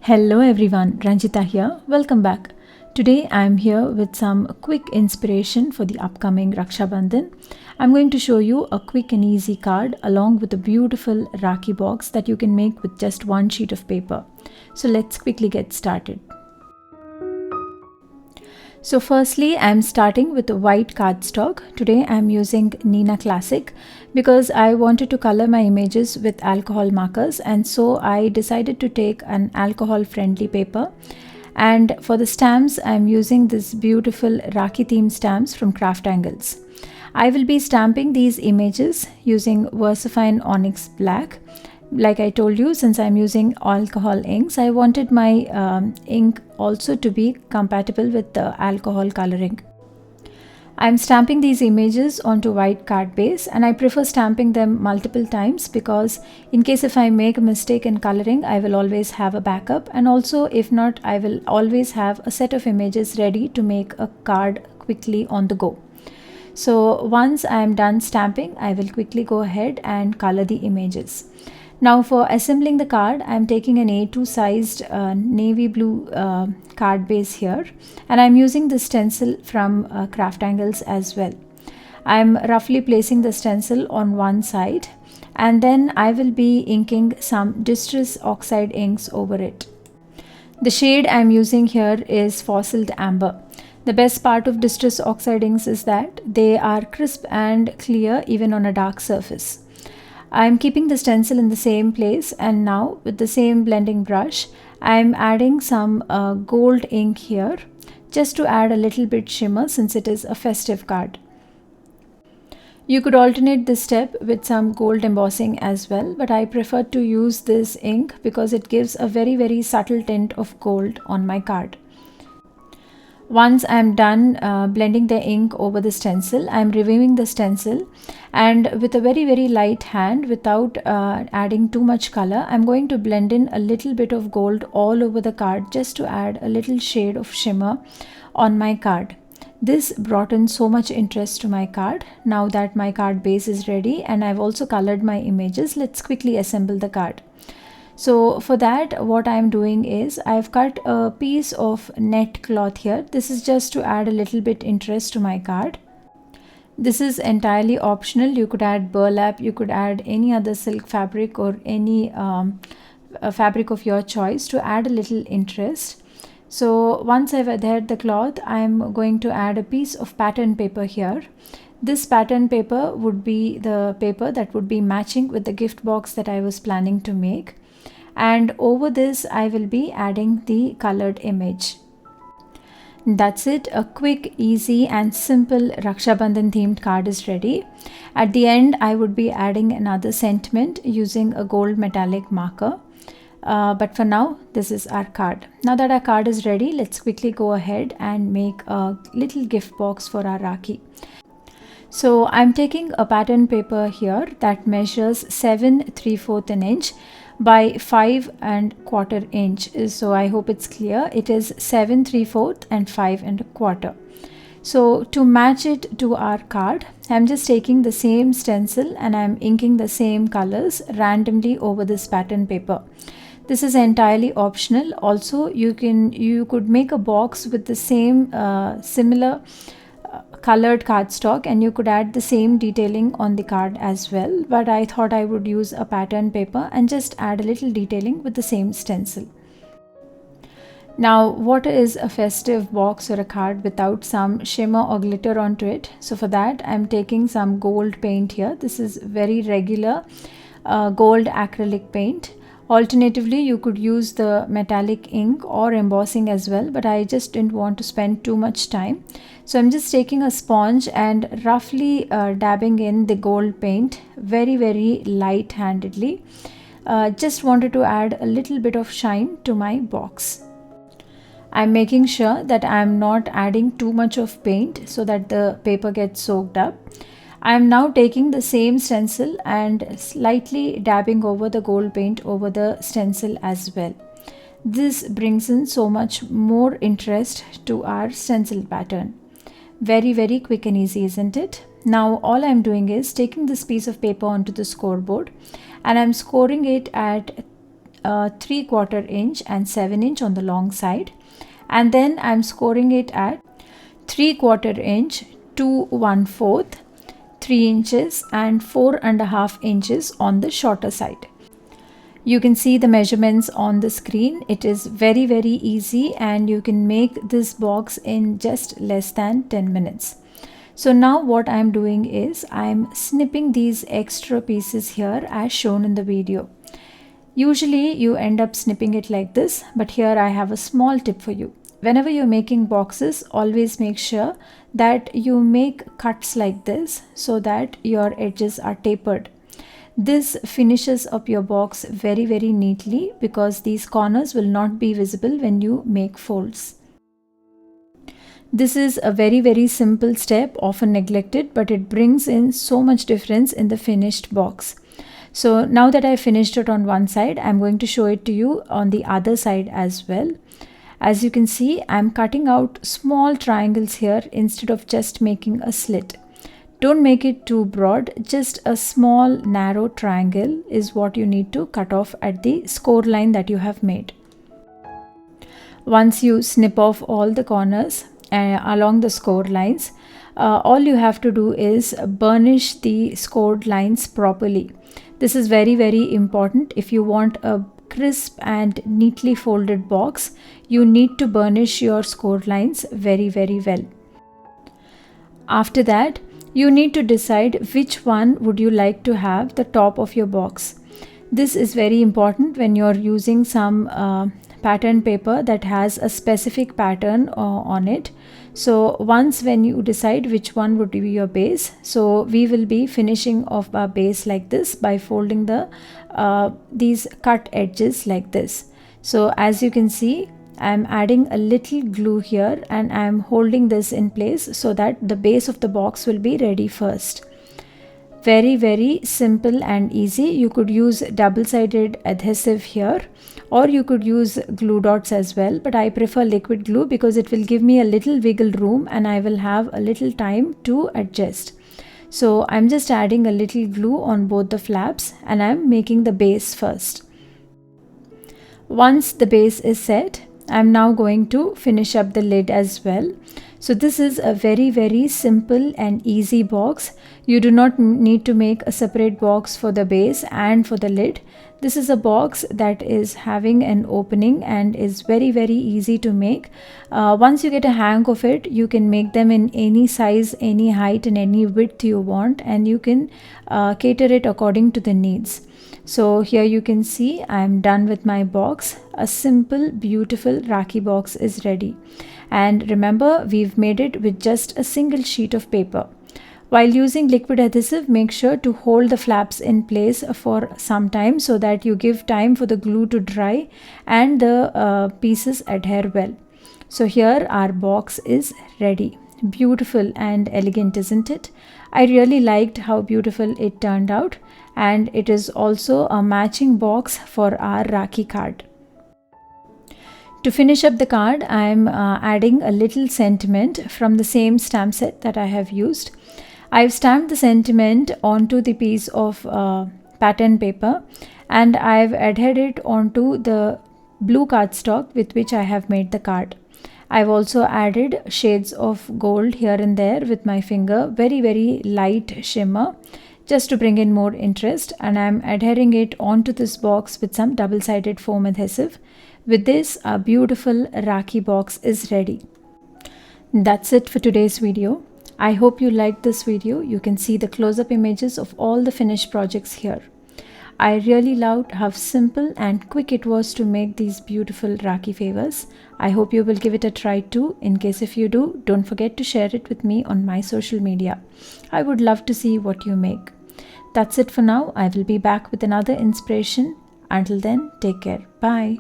Hello everyone, Ranjitha here. Welcome back. Today I am here with some quick inspiration for the upcoming Raksha Bandhan. I'm going to show you a quick and easy card along with a beautiful Rakhi box that you can make with just one sheet of paper. So let's quickly get started. So firstly, I am starting with a white cardstock. Today I am using Nina Classic because I wanted to color my images with alcohol markers, and so I decided to take an alcohol friendly paper. And for the stamps, I am using this beautiful Rakhi theme stamps from Craft Angles. I will be stamping these images using VersaFine Onyx Black. Like I told you, since I'm using alcohol inks, I wanted my ink also to be compatible with the alcohol coloring. I'm stamping these images onto white card base, and I prefer stamping them multiple times because in case if I make a mistake in coloring, I will always have a backup, and also if not, I will always have a set of images ready to make a card quickly on the go. So once I am done stamping, I will quickly go ahead and color the images. Now for assembling the card, I am taking an A2 sized navy blue card base here, and I am using the stencil from Craft Angles as well. I am roughly placing the stencil on one side, and then I will be inking some Distress Oxide inks over it. The shade I am using here is Fossiled Amber. The best part of Distress Oxide inks is that they are crisp and clear even on a dark surface. I am keeping the stencil in the same place, and now with the same blending brush, I am adding some gold ink here just to add a little bit shimmer since it is a festive card. You could alternate this step with some gold embossing as well, but I prefer to use this ink because it gives a very subtle tint of gold on my card. Once I am done blending the ink over the stencil, I am removing the stencil, and with a very light hand, without adding too much color, I am going to blend in a little bit of gold all over the card just to add a little shade of shimmer on my card. This brought in so much interest to my card. Now that my card base is ready and I've also colored my images, let's quickly assemble the card. So for that, what I am doing is I've cut a piece of net cloth here. This is just to add a little bit interest to my card. This is entirely optional. You could add burlap, you could add any other silk fabric or any fabric of your choice to add a little interest. So once I've adhered the cloth, I'm going to add a piece of pattern paper here. This pattern paper would be the paper that would be matching with the gift box that I was planning to make. And over this, I will be adding the colored image. That's it. A quick, easy and simple Raksha Bandhan themed card is ready. At the end, I would be adding another sentiment using a gold metallic marker. But for now, this is our card. Now that our card is ready, let's quickly go ahead and make a little gift box for our Rakhi. So I'm taking a pattern paper here that measures 7 3/4 inch by 5 1/4 inch. So I hope it's clear. It is 7 3/4 and 5 1/4. So to match it to our card, I'm just taking the same stencil and I'm inking the same colors randomly over this pattern paper. This is entirely optional. Also, you could make a box with the same similar colored cardstock, and you could add the same detailing on the card as well, but I thought I would use a pattern paper and just add a little detailing with the same stencil. Now, what is a festive box or a card without some shimmer or glitter onto it? So for that, I'm taking some gold paint here. This is very regular gold acrylic paint. Alternatively, you could use the metallic ink or embossing as well, but I just didn't want to spend too much time. So I'm just taking a sponge and roughly dabbing in the gold paint very light handedly. Just wanted to add a little bit of shine to my box. I'm making sure that I'm not adding too much of paint so that the paper gets soaked up. I am now taking the same stencil and slightly dabbing over the gold paint over the stencil as well. This brings in so much more interest to our stencil pattern. Very quick and easy, isn't it? Now all I'm doing is taking this piece of paper onto the scoreboard, and I'm scoring it at 3/4 inch and 7 inch on the long side, and then I'm scoring it at 3/4 inch to 1/4, 3 inches and 4.5 inches on the shorter side. You can see the measurements on the screen. It is very easy, and you can make this box in just less than 10 minutes. So now what I'm doing is I'm snipping these extra pieces here as shown in the video. Usually you end up snipping it like this, but here I have a small tip for you. Whenever you're making boxes, always make sure that you make cuts like this so that your edges are tapered. This finishes up your box very neatly because these corners will not be visible when you make folds. This is a very simple step, often neglected, but it brings in so much difference in the finished box. So now that I finished it on one side, I'm going to show it to you on the other side as well. As you can see, I'm cutting out small triangles here instead of just making a slit. Don't make it too broad, just a small narrow triangle is what you need to cut off at the score line that you have made. Once you snip off all the corners along the score lines, all you have to do is burnish the scored lines properly. This is very important. If you want a crisp and neatly folded box, you need to burnish your score lines very well. After that, you need to decide which one would you like to have the top of your box. This is very important when you're using some pattern paper that has a specific pattern on it. So once when you decide which one would be your base, so we will be finishing off our base like this by folding these cut edges like this. So as you can see, I'm adding a little glue here and I'm holding this in place so that the base of the box will be ready first. Very simple and easy. You could use double-sided adhesive here, or you could use glue dots as well, but I prefer liquid glue because it will give me a little wiggle room and I will have a little time to adjust. So I'm just adding a little glue on both the flaps and I'm making the base first. Once the base is set, I'm now going to finish up the lid as well. So this is a very simple and easy box. You do not need to make a separate box for the base and for the lid. This is a box that is having an opening and is very easy to make. Once you get a hang of it, you can make them in any size, any height and any width you want, and you can cater it according to the needs. So here you can see I'm done with my box. A simple beautiful Rakhi box is ready. And remember, we've made it with just a single sheet of paper. While using liquid adhesive, make sure to hold the flaps in place for some time so that you give time for the glue to dry and the pieces adhere well. So here our box is ready. Beautiful and elegant, isn't it? I really liked how beautiful it turned out, and it is also a matching box for our Rakhi card. To finish up the card, I am adding a little sentiment from the same stamp set that I have used. I've stamped the sentiment onto the piece of pattern paper and I've adhered it onto the blue cardstock with which I have made the card. I've also added shades of gold here and there with my finger, very light shimmer, just to bring in more interest, and I'm adhering it onto this box with some double-sided foam adhesive. With this, a beautiful Rakhi box is ready. That's it for today's video. I hope you liked this video. You can see the close-up images of all the finished projects here. I really loved how simple and quick it was to make these beautiful Rakhi favors. I hope you will give it a try too. In case if you do, don't forget to share it with me on my social media. I would love to see what you make. That's it for now. I will be back with another inspiration. Until then, take care. Bye.